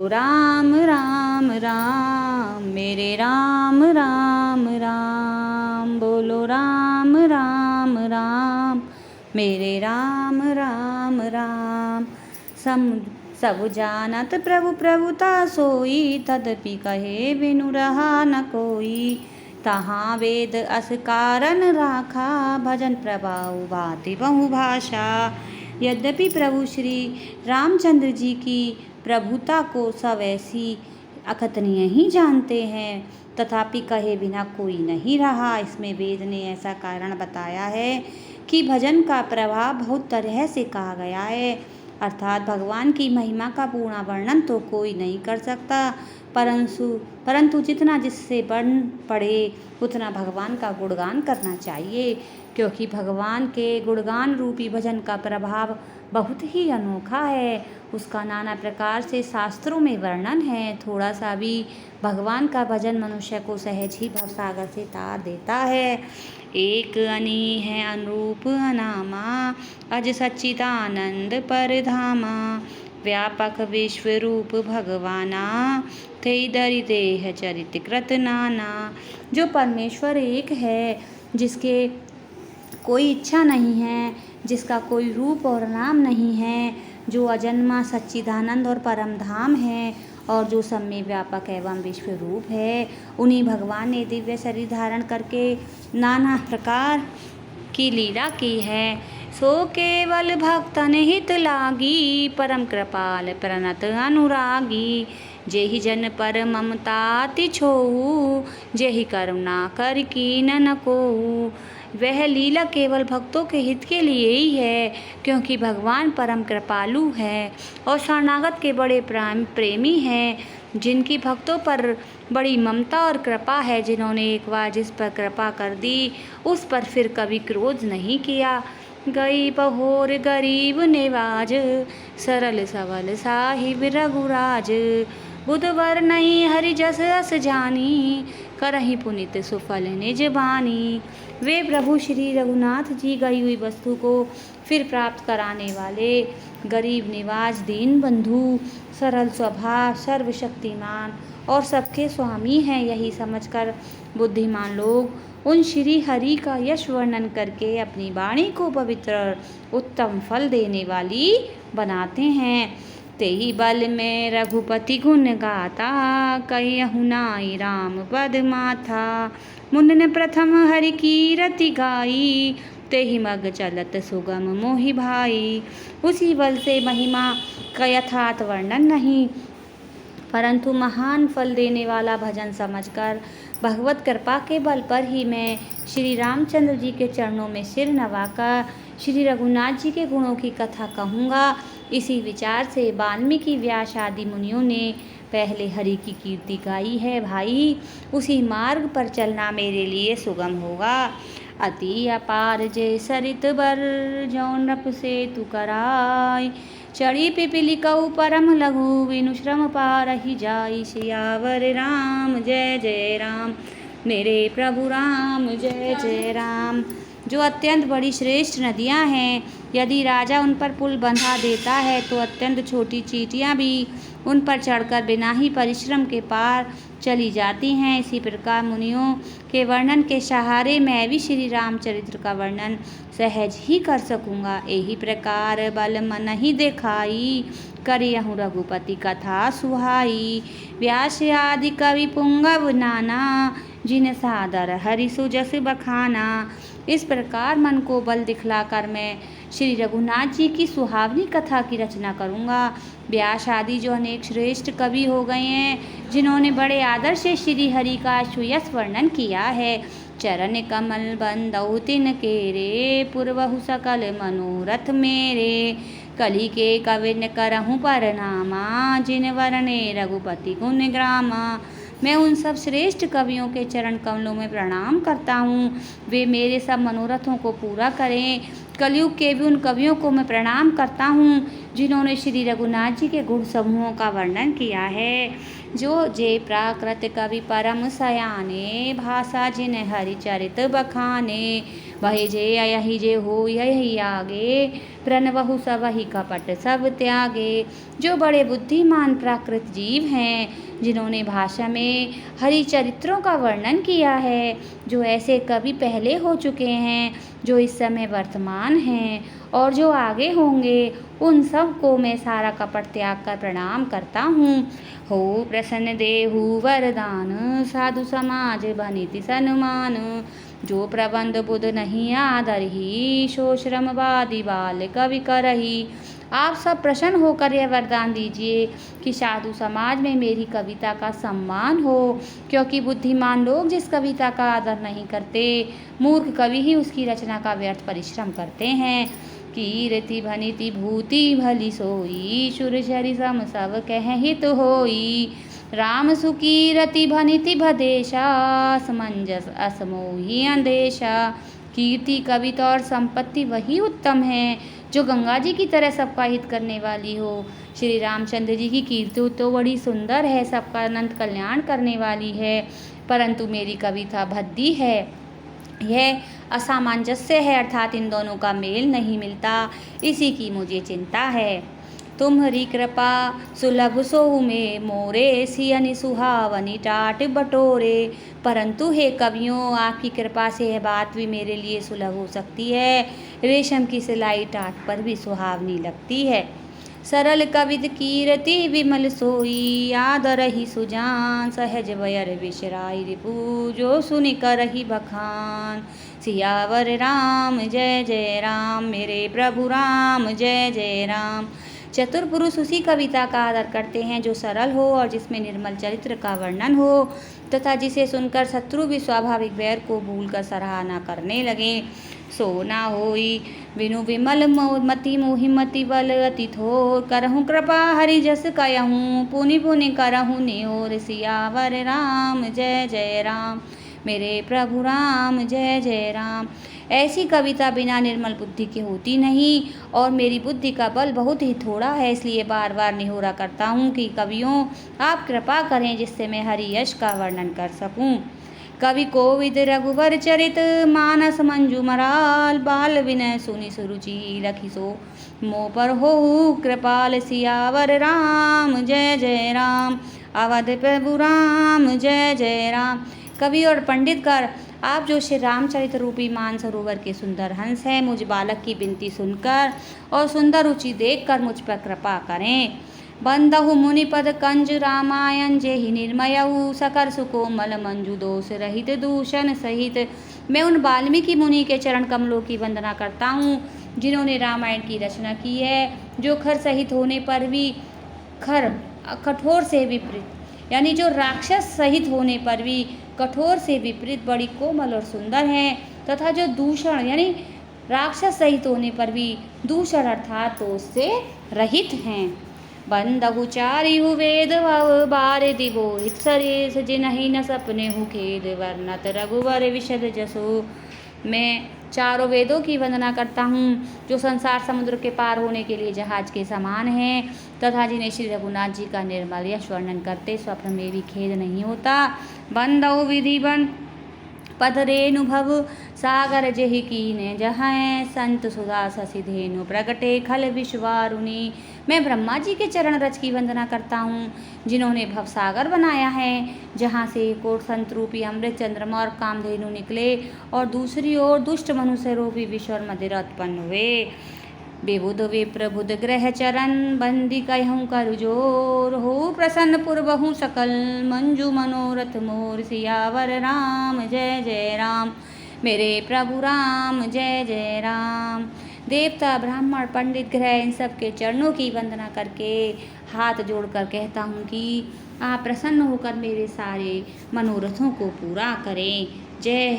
राम राम राम मेरे राम राम राम, बोलो राम राम राम मेरे राम राम राम। सब जानत प्रभु प्रभुता सोई, तदपि कहे बिनु रहा न कोई। तहाँ वेद अस कारण राखा, भजन प्रभाव भांति बहु भाषा। यद्यपि प्रभु श्री रामचंद्र जी की प्रभुता को सब ऐसी अकथनीय ही जानते हैं, तथापि कहे बिना कोई नहीं रहा। इसमें वेद ने ऐसा कारण बताया है कि भजन का प्रभाव बहुत तरह से कहा गया है, अर्थात भगवान की महिमा का पूर्ण वर्णन तो कोई नहीं कर सकता, परंतु जितना जिससे बन पड़े उतना भगवान का गुणगान करना चाहिए, क्योंकि भगवान के गुणगान रूपी भजन का प्रभाव बहुत ही अनोखा है। उसका नाना प्रकार से शास्त्रों में वर्णन है। थोड़ा सा भी भगवान का भजन मनुष्य को सहज ही भवसागर से तार देता है। एक अनी है अनुरूप अनामा, अज सच्चिदानंद परधामा। व्यापक विश्व रूप भगवाना, थे दरि देह चरित कृत नाना। जो परमेश्वर एक है, जिसके कोई इच्छा नहीं है, जिसका कोई रूप और नाम नहीं है, जो अजन्मा सच्चिदानंद और परम धाम है, और जो सब में व्यापक एवं विश्व रूप है, उन्हीं भगवान ने दिव्य शरीर धारण करके नाना प्रकार की लीला की है। सो केवल भक्तन हित लागी, परम कृपाल प्रणत अनुरागी। जेहि जन पर ममता अति छोहु, जेहि करुणा कर कीन न कोहु। वह लीला केवल भक्तों के हित के लिए ही है, क्योंकि भगवान परम कृपालु है और शरणागत के बड़े प्रेमी हैं, जिनकी भक्तों पर बड़ी ममता और कृपा है। जिन्होंने एक बार जिस पर कृपा कर दी, उस पर फिर कभी क्रोध नहीं किया। गई बहोर गरीब नेवाज, सरल सबल साहिब रघुराज। बुधवर नहीं हरि जस अस जानी, करहि पुनित सुफल निज बानी। वे प्रभु श्री रघुनाथ जी गई हुई वस्तु को फिर प्राप्त कराने वाले, गरीब निवाज, दीन बंधु, सरल स्वभाव, सर्वशक्तिमान और सबके स्वामी हैं। यही समझकर बुद्धिमान लोग उन श्री हरि का यश वर्णन करके अपनी वाणी को पवित्र उत्तम फल देने वाली बनाते हैं। तेहि बल में रघुपति गुण गाता, कहियहु नाई राम पद माथा। मुंडन प्रथम हरि की रति गाई, तेहि मग चलत सुगम मोहि भाई। उसी बल से महिमा का यथार्थ वर्णन नहीं, परंतु महान फल देने वाला भजन समझकर भगवत कृपा के बल पर ही मैं श्री रामचंद्र जी के चरणों में सिर नवाकर श्री रघुनाथ जी के गुणों की कथा कहूँगा। इसी विचार से वाल्मीकि व्यास आदि मुनियों ने पहले हरि की कीर्ति गाई है। भाई, उसी मार्ग पर चलना मेरे लिए सुगम होगा। अति अपार जे सरित बर, जौन नप से तु कराय। चढ़ी पिपीली कऊ परम लघु, बिनु श्रम पारहि जाई। सियावर राम जय जय राम मेरे प्रभु राम जय जय राम। जो अत्यंत बड़ी श्रेष्ठ नदियाँ हैं, यदि राजा उन पर पुल बंधा देता है तो अत्यंत छोटी चींटियाँ भी उन पर चढ़कर बिना ही परिश्रम के पार चली जाती हैं। इसी प्रकार मुनियों के वर्णन के सहारे मैं भी श्री रामचरित्र का वर्णन सहज ही कर सकूँगा। यही प्रकार बल मन ही दिखाई, करियहु रघुपति कथा सुहाई। व्यास आदि कवि पुंगव नाना, जिन सादर हरि सुजस बखाना। इस प्रकार मन को बल दिखलाकर मैं श्री रघुनाथ जी की सुहावनी कथा की रचना करूँगा। व्यास आदि जो अनेक श्रेष्ठ कवि हो गए हैं, जिन्होंने बड़े आदर से श्री हरि का सुयस वर्णन किया है। चरण कमल बंदौ तिन केरे, पुरवहु सकल मनोरथ मेरे। कलि के कविन करहूँ परनामा, जिन वरने रघुपति गुण ग्रामा। मैं उन सब श्रेष्ठ कवियों के चरण कमलों में प्रणाम करता हूँ, वे मेरे सब मनोरथों को पूरा करें। कलयुग के भी उन कवियों को मैं प्रणाम करता हूँ, जिन्होंने श्री रघुनाथ जी के गुण समूहों का वर्णन किया है। जो जे प्राकृत कवि परम सयाने, भाषा जिन हरिचरित बखाने। वही जे यही जे हो यही आगे, प्रणवहु सबहि कपट सब त्यागे। जो बड़े बुद्धिमान प्राकृत जीव हैं, जिन्होंने भाषा में हरि चरित्रों का वर्णन किया है, जो ऐसे कवि पहले हो चुके हैं, जो इस समय वर्तमान हैं और जो आगे होंगे, उन सब को मैं सारा कपट त्याग कर प्रणाम करता हूँ। हो प्रसन्न देहु वरदान, साधु समाज बनिति सन्मान। जो प्रबंध बुध नहीं आदर ही, सो श्रमवादी बाल कवि करही। आप सब प्रसन्न होकर यह वरदान दीजिए कि साधु समाज में मेरी कविता का सम्मान हो, क्योंकि बुद्धिमान लोग जिस कविता का आदर नहीं करते, मूर्ख कवि ही उसकी रचना का व्यर्थ परिश्रम करते हैं। कीर्ति भनिति भूति भली सोई, सुर सरि सम सब कह हित होई। राम सुकीरति भनिति भदेशा, समंजस असमोही अंदेशा। कीर्ति कविता और संपत्ति वही उत्तम है जो गंगा जी की तरह सबका हित करने वाली हो। श्री रामचंद्र जी की कीर्ति तो बड़ी सुंदर है, सबका अनंत कल्याण करने वाली है, परंतु मेरी कविता भद्दी है, यह असामंजस्य है, अर्थात इन दोनों का मेल नहीं मिलता। इसी की मुझे चिंता है। तुम्हारी कृपा सुलभ सोहु में मोरे, सियनि सुहावनी टाट बटोरे। परंतु हे कवियों, आपकी कृपा से यह बात भी मेरे लिए सुलभ हो सकती है। रेशम की सिलाई टाट पर भी सुहावनी लगती है। सरल कवित कीरति विमल सोई, आदर ही सुजान सहज वयर विशराई रिपु। जो सुनि करहि बखान, सियावर राम जय जय राम, मेरे प्रभु राम जय जय राम। चतुर पुरुष उसी कविता का आदर करते हैं जो सरल हो और जिसमें निर्मल चरित्र का वर्णन हो, तथा जिसे सुनकर शत्रु भी स्वाभाविक वैर को भूलकर सराहना करने लगे। सो ना होई बिनु विमल मति मोहि मति बल अति थोर, करहूँ कृपा हरि जस कयहूँ, पुनि पुनि करहूँ निहोर। सियावर राम जय जय राम, मेरे प्रभु राम जय जय राम। ऐसी कविता बिना निर्मल बुद्धि के होती नहीं, और मेरी बुद्धि का बल बहुत ही थोड़ा है, इसलिए बार बार निहोरा करता हूँ कि कवियों आप कृपा करें जिससे मैं हरि यश का वर्णन कर सकूँ। कवि कोविद रघुवर चरित, मानस मंजू मराल। बाल विनय सुनि सुरुचि रखी सो, मोह पर हो कृपाल। सियावर राम जय जय राम, अवध प्रभु राम जय जय राम। कवि और पंडित कर आप जो श्री रामचरित रूपी मानसरोवर के सुंदर हंस हैं, मुझ बालक की विनती सुनकर और सुंदर रुचि देखकर मुझ पर कृपा करें। बंदहु मुनिपद कंज रामायण, जेहि निर्मयऊ सकर सुकोमल मंजू। दोष रहित दूषण सहित, मैं उन वाल्मीकि मुनि के चरण कमलों की वंदना करता हूँ जिन्होंने रामायण की रचना की है, जो खर सहित होने पर भी कठोर से विपरीत, यानी जो राक्षस सहित होने पर भी कठोर से विपरीत बड़ी कोमल और सुंदर हैं, तथा जो दूषण यानी राक्षस सहित होने पर भी दूषण अर्थात दोष से रहित हैं। बंदहु चारिहु वेद भव बार दिवो हित सरेस, जिनहि न सपने हु खेद वर्णत रघुवर विशद जसो। मैं चारों वेदों की वंदना करता हूँ जो संसार समुद्र के पार होने के लिए जहाज के समान हैं, तथा जिन्हें श्री रघुनाथ जी का निर्मल यश वर्णन करते स्वप्न में भी खेद नहीं होता। बंदौ विधि बन पद रेणु भव सागर जेहि कीने, जहाँ संत सुधा शशि धेनु प्रगटे खल विश्वारुणी। मैं ब्रह्मा जी के चरण रज की वंदना करता हूँ जिन्होंने भवसागर बनाया है, जहाँ से एक ओर संत रूपी अमृत चंद्रमा और कामधेनु निकले और दूसरी ओर दुष्ट मनुष्य रूपी विष और मदिरा उत्पन्न हुए। बेबुध विप्र बुध ग्रह चरण, बंदी कहूँ कर जोर। हो प्रसन्न पूर्वहूँ सकल मंजू मनोरथ मोर। सियावर राम जय जय राम, मेरे प्रभु राम जय जय राम। देवता ब्राह्मण पंडित ग्रह इन सब के चरणों की वंदना करके हाथ जोड़कर कहता हूँ कि आप प्रसन्न होकर मेरे सारे मनोरथों को पूरा करें। जय